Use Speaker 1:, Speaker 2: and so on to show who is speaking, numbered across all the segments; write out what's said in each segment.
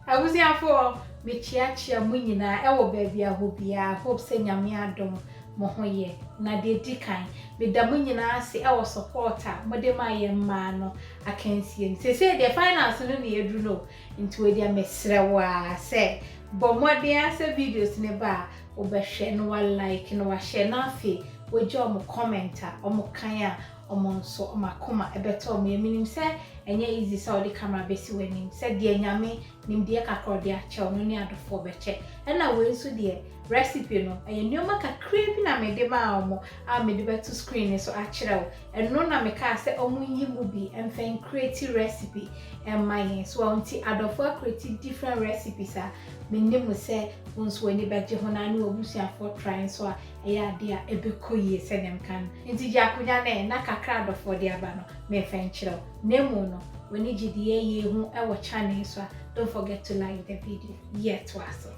Speaker 1: Abusiafo me chia mu nyina e wo baabi a ho bia hope say nyame adom mo ho ye na de dikan me da mu nyina ase e wo support a mo de ma ye ma no akansie se de finance no ne edru no nti we dia mesrewa se bo modern ase videos ne ba obehwe no wa like no wa share na afi we jo mo commenter o mo kan a omo nso makoma ebeto mo eminim se enye easy so the camera besi wenim se de nyame nim de kakro de ache no ne adofo beche na we nso de recipe no nyoma kakra bi na me de ma omo a me de beto screen so akire wo eno na me ka se omo yi mu bi emfen create recipe my so onti adofo create different recipes a me nim se onso we ni beje ho na ne obusuafo try so a eya de a Ebeko yiye se dem kan nti jakunya na kakra adofo de aba no me fen kire wo nemu no when you did ye hu e wo channel so don't forget to like the video yet waso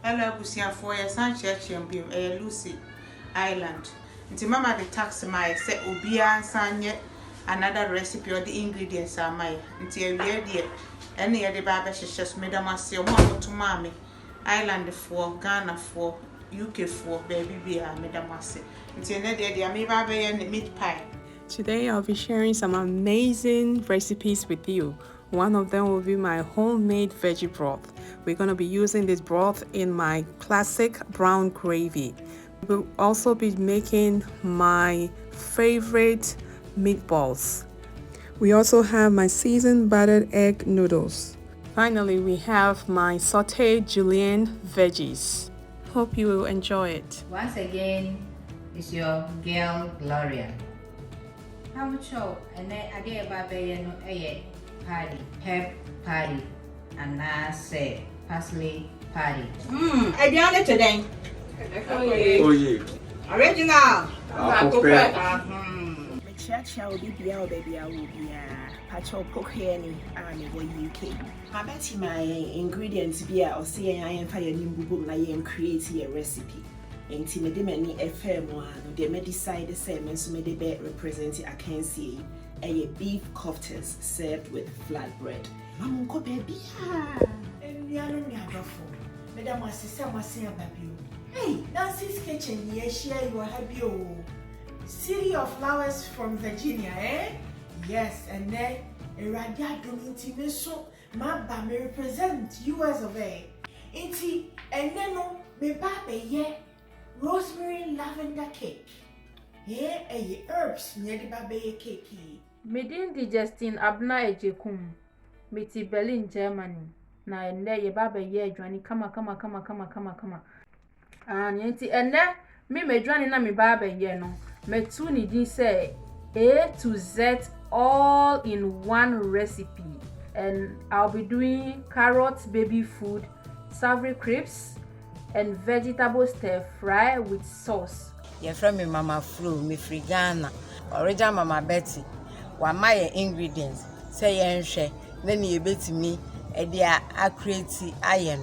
Speaker 2: hello busiafo ya san chiachiem biem Lucy Island nti mama the tax my say obia sanye another recipe or the ingredients are my nti awie de ene ye de ba be hyehyes so medam ase o mo to mame Island for Ghana for UK for baby bia medam ase nti ene de me ba be ye meat pie.
Speaker 3: Today I'll be sharing some amazing recipes with you. One of them will be my homemade veggie broth. We're going to be using this broth in my classic brown gravy. We'll also be making my favorite meatballs. We also have my seasoned battered egg noodles. Finally, we have my sautéed Julienne veggies. Hope you will enjoy it.
Speaker 4: Once again, it's your girl Gloria. How much show and then I did about a party, herb party, and I say parsley party.
Speaker 5: I done it today.
Speaker 6: Oh yeah.
Speaker 5: Original.
Speaker 7: Chacha will be our baby. I will be a patcho POKUA and UK. I bet my ingredients be or see I am fire nimbu na I am creating a recipe. Enti me de mani FM no de me decide say me so me de be represent Akwasi a beef koftas served with flatbread. Mamu ko baby enwiano ni adofo me da masisa mase ababio. Hey, Nancy's kitchen here share you happy o. City of flowers from Virginia, eh? Yes, and then a radia dominti me so ma ba me represent US of A. Enti and then no me ba be ye rosemary lavender cake. Yeah, herbs near the baby cake.
Speaker 1: Medin di Justine abna ejekum meti Berlin Germany na ende ye baba ye adwani kama enti ende me medwani na me baba ye no metu ni din say A to Z all in one recipe, and I'll be doing carrot baby food, savory crepes, and vegetable stir fry with sauce.
Speaker 8: You're from me Mama Flu, me free Ghana, original Mama Betty. What my ingredients say and share, then you bet me a dear accurate iron.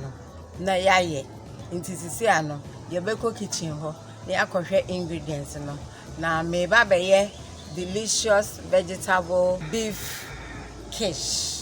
Speaker 8: Na yaye, into Siciano, your Ebeko kitchen ho, the aqua ingredients no. Now me baba ye delicious vegetable beef quiche.